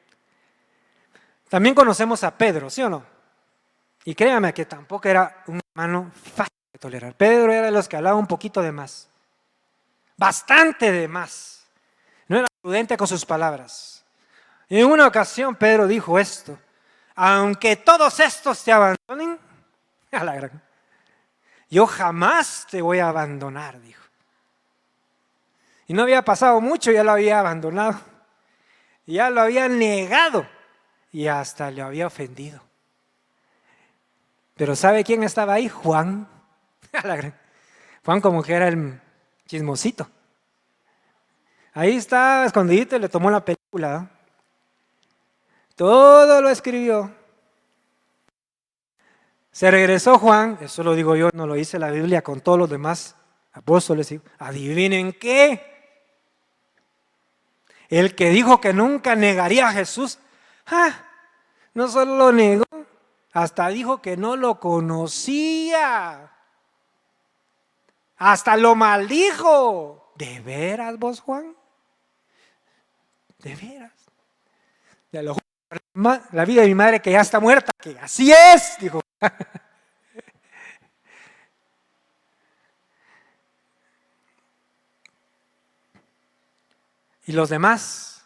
También conocemos a Pedro, ¿sí o no? Y créame que tampoco era un hermano fácil de tolerar. Pedro era de los que hablaba un poquito de más, bastante de más. No era prudente con sus palabras. Y en una ocasión Pedro dijo esto: aunque todos estos te abandonen, yo jamás te voy a abandonar, dijo. Y no había pasado mucho, ya lo había abandonado, ya lo había negado y hasta le había ofendido. Pero ¿sabe quién estaba ahí? Juan. Juan como que era el chismosito. Ahí está escondidito y le tomó la película, ¿no? Todo lo escribió. Se regresó Juan, eso lo digo yo, no lo dice la Biblia, con todos los demás apóstoles. ¿Adivinen qué? El que dijo que nunca negaría a Jesús, no solo lo negó, hasta dijo que no lo conocía. Hasta lo maldijo. ¿De veras vos, Juan? ¿De veras? Ya lo juro, la vida de mi madre que ya está muerta, que así es, dijo. Y los demás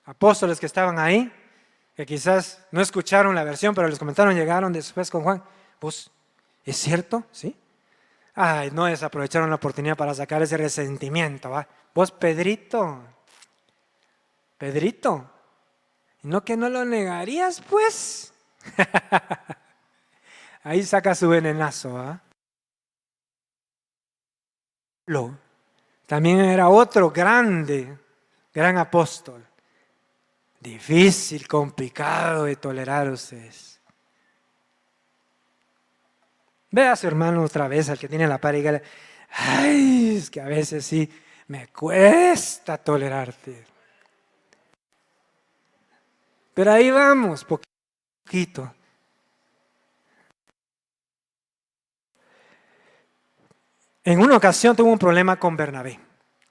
apóstoles que estaban ahí, que quizás no escucharon la versión, pero les comentaron, llegaron después con Juan. ¿Vos, es cierto? ¿Sí? Ay, no desaprovecharon la oportunidad para sacar ese resentimiento, ¿va? Vos, Pedrito, ¿no que no lo negarías, pues? Ahí saca su venenazo, ¿va? También era otro gran apóstol. Difícil, complicado de tolerar ustedes. Ve a su hermano otra vez, al que tiene la par, y dígale, ay, es que a veces sí me cuesta tolerarte. Pero ahí vamos, poquito. En una ocasión tuvo un problema con Bernabé.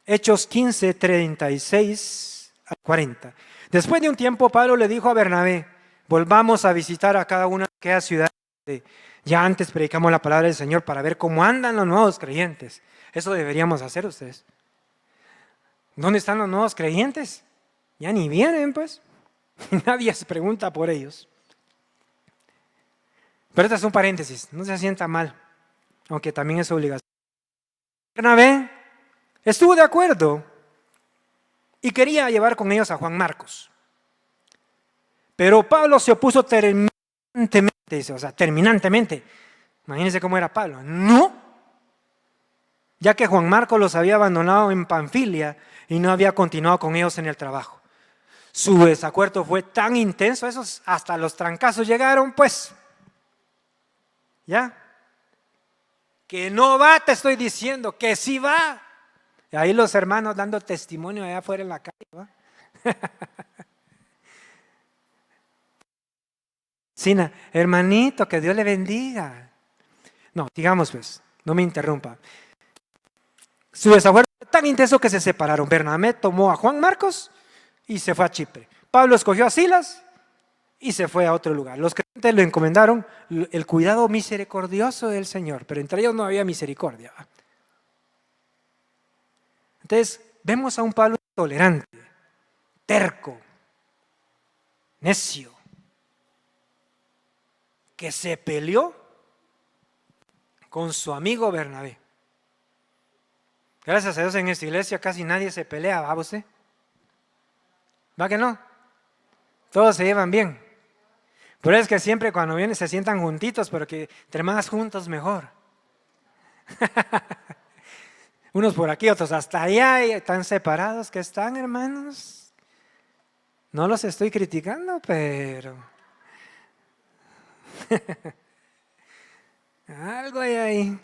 Hechos 15, 36 a 40. Después de un tiempo, Pablo le dijo a Bernabé, volvamos a visitar a cada una de aquellas ciudades donde ya antes predicamos la palabra del Señor para ver cómo andan los nuevos creyentes. Eso deberíamos hacer ustedes. ¿Dónde están los nuevos creyentes? Ya ni vienen, pues. Nadie se pregunta por ellos. Pero este es un paréntesis, no se sienta mal, aunque también es obligación. Bernabé estuvo de acuerdo y quería llevar con ellos a Juan Marcos. Pero Pablo se opuso terminantemente. Imagínense cómo era Pablo. No, ya que Juan Marcos los había abandonado en Panfilia y no había continuado con ellos en el trabajo. Su desacuerdo fue tan intenso, esos hasta los trancazos llegaron, pues. ¿Ya? Que no va, te estoy diciendo, que sí va. Y ahí los hermanos dando testimonio allá afuera en la calle, ¿va? Sina, hermanito, que Dios le bendiga. No, digamos pues, no me interrumpa. Su desacuerdo fue tan intenso que se separaron. Bernabé tomó a Juan Marcos y se fue a Chipre. Pablo escogió a Silas y se fue a otro lugar. Los creyentes le encomendaron el cuidado misericordioso del Señor, pero entre ellos no había misericordia. Entonces, vemos a un Pablo intolerante, terco, necio, que se peleó con su amigo Bernabé. Gracias a Dios en esta iglesia casi nadie se pelea, ¿va usted? ¿Va que no? Todos se llevan bien. Pero es que siempre cuando vienen se sientan juntitos, pero que entre más juntos mejor. Unos por aquí, otros hasta allá, y están separados que están, hermanos. No los estoy criticando, pero algo hay ahí.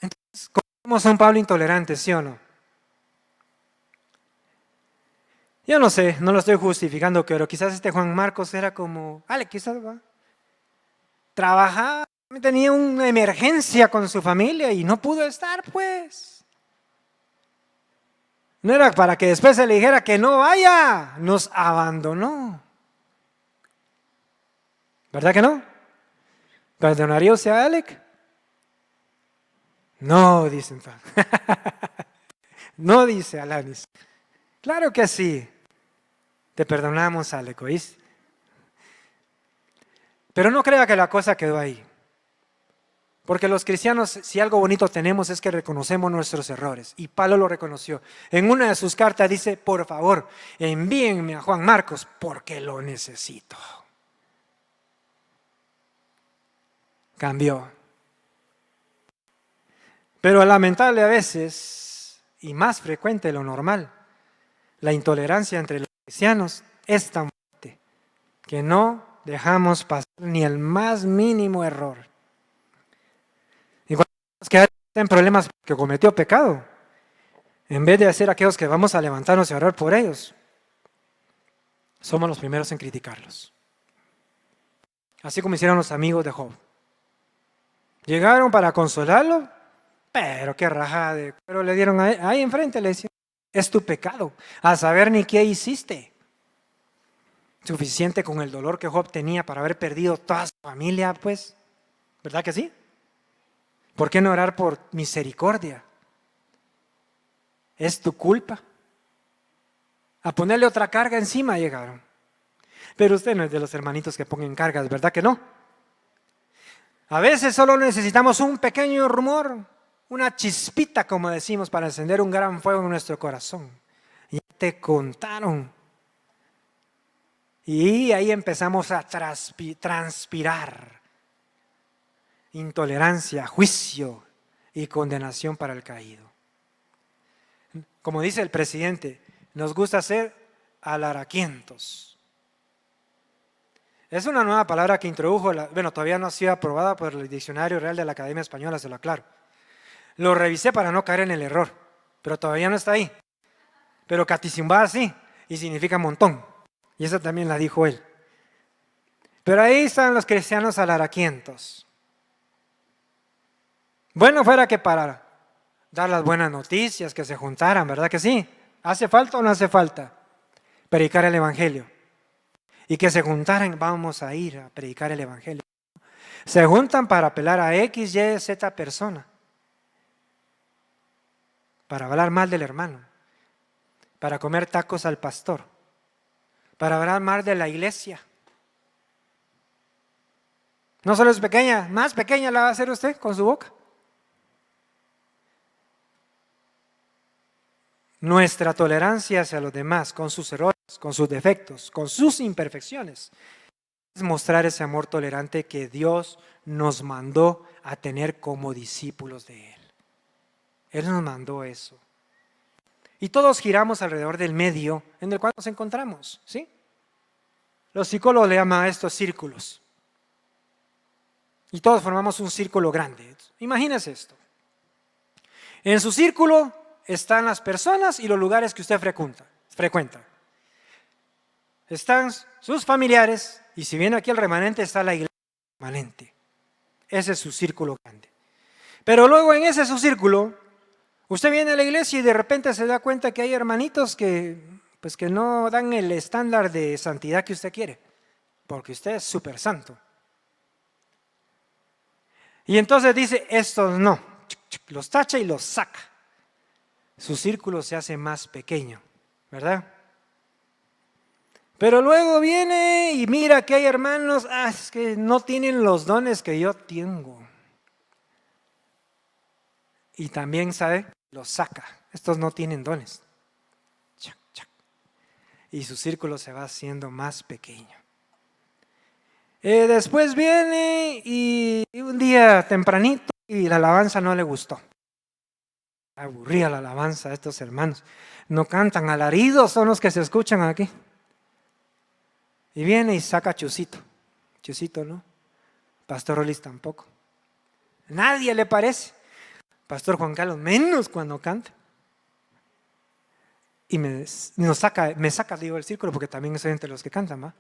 Entonces, ¿cómo son Pablo intolerantes, sí o no? Yo no sé, no lo estoy justificando, pero quizás este Juan Marcos era como, quizás va. Trabajaba, tenía una emergencia con su familia y no pudo estar, pues. No era para que después se le dijera que no vaya, nos abandonó. ¿Verdad que no? ¿Perdonaría usted a Alec? No, dicen. No, dice Alanis. Claro que sí. Te perdonamos, Alec, ¿oíste? Pero no crea que la cosa quedó ahí. Porque los cristianos, si algo bonito tenemos es que reconocemos nuestros errores. Y Pablo lo reconoció. En una de sus cartas dice, por favor, envíenme a Juan Marcos porque lo necesito. cambió. Pero lamentable a veces, y más frecuente de lo normal, la intolerancia entre los cristianos es tan fuerte que no dejamos pasar ni el más mínimo error. Y cuando vemos que alguien está en problemas porque cometió pecado, en vez de ser aquellos que vamos a levantarnos y orar por ellos, somos los primeros en criticarlos. Así como hicieron los amigos de Job. Llegaron para consolarlo, pero qué rajada, pero le dieron ahí enfrente, le decían, es tu pecado, a saber ni qué hiciste. Suficiente con el dolor que Job tenía para haber perdido toda su familia, pues, ¿verdad que sí? ¿Por qué no orar por misericordia? Es tu culpa. A ponerle otra carga encima llegaron. Pero usted no es de los hermanitos que pongan cargas, ¿verdad que no? A veces solo necesitamos un pequeño rumor, una chispita, como decimos, para encender un gran fuego en nuestro corazón. Ya te contaron. Y ahí empezamos a transpirar intolerancia, juicio y condenación para el caído. Como dice el presidente, nos gusta ser alaraquientos. Es una nueva palabra que introdujo, todavía no ha sido aprobada por el Diccionario Real de la Academia Española, se lo aclaro. Lo revisé para no caer en el error, pero todavía no está ahí. Pero catisimbada sí, y significa montón. Y esa también la dijo él. Pero ahí están los cristianos alaraquientos. Bueno fuera que para dar las buenas noticias, que se juntaran, ¿verdad que sí? ¿Hace falta o no hace falta? Predicar el Evangelio. Y que se juntaran, vamos a ir a predicar el Evangelio. Se juntan para apelar a X, Y, Z persona. Para hablar mal del hermano. Para comer tacos al pastor. Para hablar mal de la iglesia. No solo es pequeña, más pequeña la va a hacer usted con su boca. Nuestra tolerancia hacia los demás, con sus errores, con sus defectos, con sus imperfecciones, es mostrar ese amor tolerante que Dios nos mandó a tener como discípulos de Él. Él nos mandó eso. Y todos giramos alrededor del medio en el cual nos encontramos, ¿sí? Los psicólogos le llaman a estos círculos. Y todos formamos un círculo grande. Imagínese esto. En su círculo están las personas y los lugares que usted frecuenta. Están sus familiares y si viene aquí el remanente está la iglesia remanente. Ese es su círculo grande. Pero luego en ese su círculo, usted viene a la iglesia y de repente se da cuenta que hay hermanitos que no dan el estándar de santidad que usted quiere, porque usted es súper santo. Y entonces dice, estos no, los tacha y los saca. Su círculo se hace más pequeño, ¿verdad? Pero luego viene y mira que hay hermanos, es que no tienen los dones que yo tengo. Y también, ¿sabe? Los saca. Estos no tienen dones. Y su círculo se va haciendo más pequeño. Después viene y un día tempranito y la alabanza no le gustó. Aburría la alabanza de estos hermanos. No cantan, alaridos son los que se escuchan aquí. Y viene y saca a Chusito. Chusito no. Pastor Rolis tampoco. Nadie le parece. Pastor Juan Carlos menos cuando canta. Y me saca del círculo porque también soy entre los que cantan, ¿va?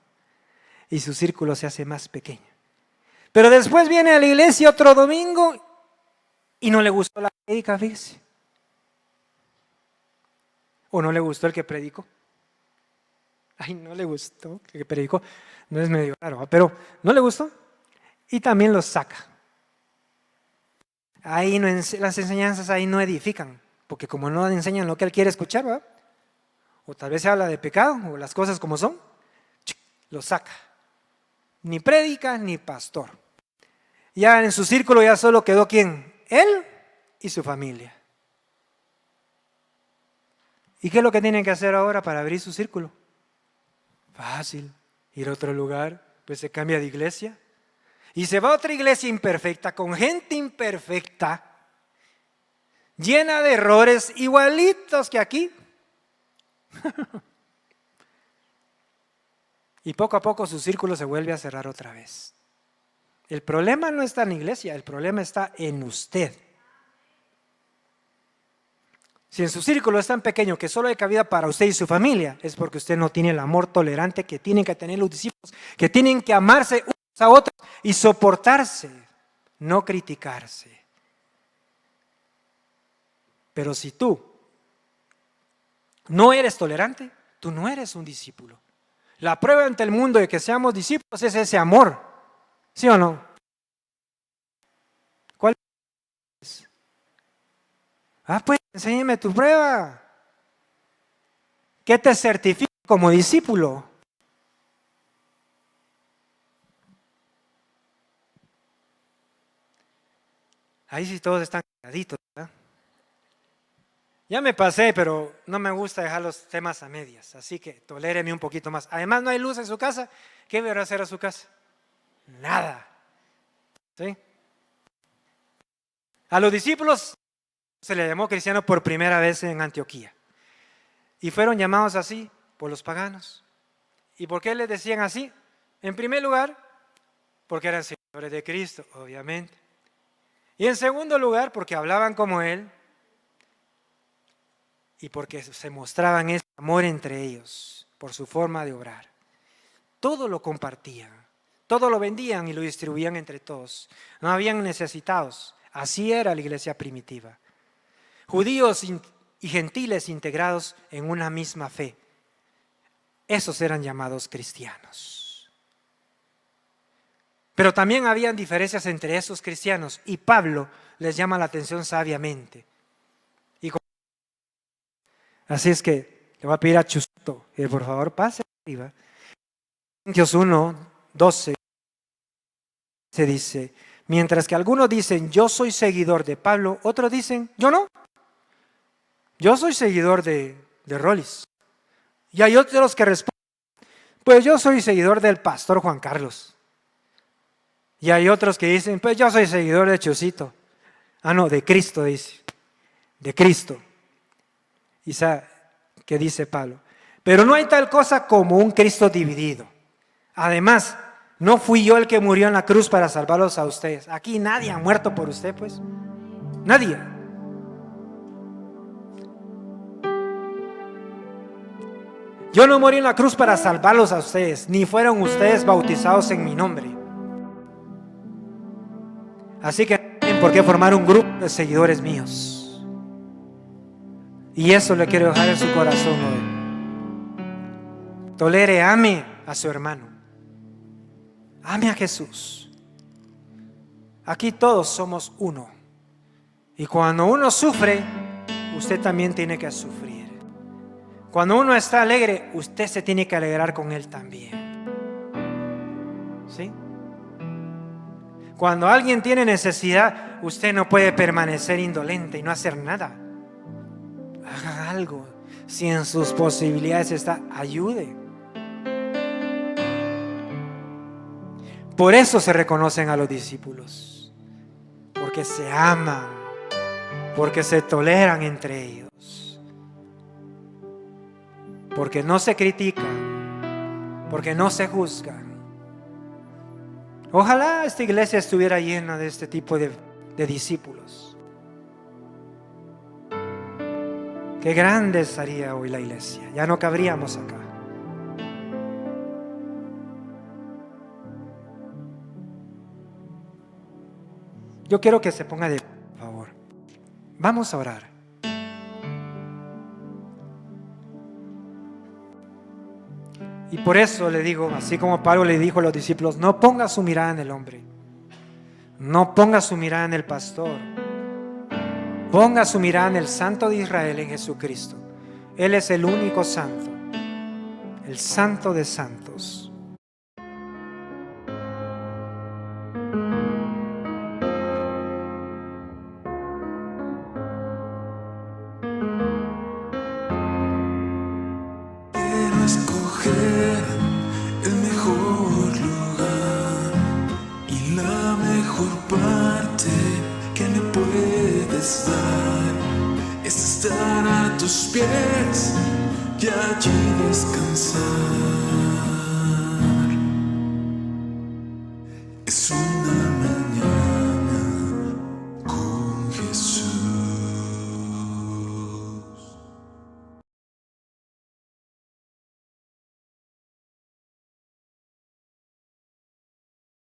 Y su círculo se hace más pequeño. Pero después viene a la iglesia otro domingo y no le gustó la prédica, fíjese. ¿O no le gustó el que predicó? Ay, no le gustó el que predicó. No es medio raro, ¿va? Pero no le gustó. Y también los saca. Ahí no, las enseñanzas ahí no edifican, porque como no enseñan lo que él quiere escuchar, ¿va? O tal vez se habla de pecado, o las cosas como son, lo saca. Ni prédica, ni pastor. Ya en su círculo ya solo quedó ¿quién? Él y su familia. ¿Y qué es lo que tienen que hacer ahora para abrir su círculo? Fácil, ir a otro lugar, pues se cambia de iglesia. Y se va a otra iglesia imperfecta, con gente imperfecta, llena de errores igualitos que aquí. Y poco a poco su círculo se vuelve a cerrar otra vez. El problema no está en la iglesia, el problema está en usted. Si en su círculo es tan pequeño que solo hay cabida para usted y su familia, es porque usted no tiene el amor tolerante que tienen que tener los discípulos, que tienen que amarse unos a otros y soportarse, no criticarse. Pero si tú no eres tolerante, tú no eres un discípulo. La prueba ante el mundo de que seamos discípulos es ese amor, ¿sí o no? ¿Cuál es? Pues enséñame tu prueba. ¿Qué te certifica como discípulo? Ahí sí todos están calladitos, ¿verdad? Ya me pasé, pero no me gusta dejar los temas a medias, así que toléreme un poquito más. Además, no hay luz en su casa. ¿Qué deberá hacer a su casa? Nada. ¿Sí? A los discípulos se les llamó cristianos por primera vez en Antioquía. Y fueron llamados así por los paganos. ¿Y por qué les decían así? En primer lugar, porque eran seguidores de Cristo, obviamente. Y en segundo lugar, porque hablaban como Él. Y porque se mostraban ese amor entre ellos por su forma de obrar. Todo lo compartían, todo lo vendían y lo distribuían entre todos. No habían necesitados. Así era la iglesia primitiva. Judíos y gentiles integrados en una misma fe. Esos eran llamados cristianos. Pero también habían diferencias entre esos cristianos y Pablo les llama la atención sabiamente. Así es que le voy a pedir a Chusito que por favor pase arriba. Corintios 1:12 se dice, mientras que algunos dicen yo soy seguidor de Pablo, otros dicen yo no. Yo soy seguidor de Rollis. Y hay otros que responden, pues yo soy seguidor del pastor Juan Carlos. Y hay otros que dicen, pues yo soy seguidor de Chusito. No, de Cristo dice, de Cristo. ¿Y sabe qué dice Pablo? Pero no hay tal cosa como un Cristo dividido. Además, no fui yo el que murió en la cruz para salvarlos a ustedes. Aquí nadie ha muerto por usted, pues. Nadie. Yo no morí en la cruz para salvarlos a ustedes, ni fueron ustedes bautizados en mi nombre. Así que no tienen por qué formar un grupo de seguidores míos. Y eso le quiero dejar en su corazón hoy. Tolere, ame a su hermano. Ame a Jesús. Aquí todos somos uno. Y cuando uno sufre, usted también tiene que sufrir. Cuando uno está alegre, usted se tiene que alegrar con él también. ¿Sí? Cuando alguien tiene necesidad, usted no puede permanecer indolente y no hacer nada. Haga algo. Si en sus posibilidades está, ayude. Por eso se reconocen a los discípulos. Porque se aman. Porque se toleran entre ellos. Porque no se critican. Porque no se juzgan. Ojalá esta iglesia estuviera llena de este tipo de discípulos. Qué grande estaría hoy la iglesia. Ya no cabríamos acá. Yo quiero que se ponga de pie, por favor. Vamos a orar. Y por eso le digo, así como Pablo le dijo a los discípulos, no ponga su mirada en el hombre. No ponga su mirada en el pastor. Ponga su mirada en el Santo de Israel, en Jesucristo. Él es el único santo, el Santo de santos. Quiero escoger el mejor lugar y la sus pies y allí descansar.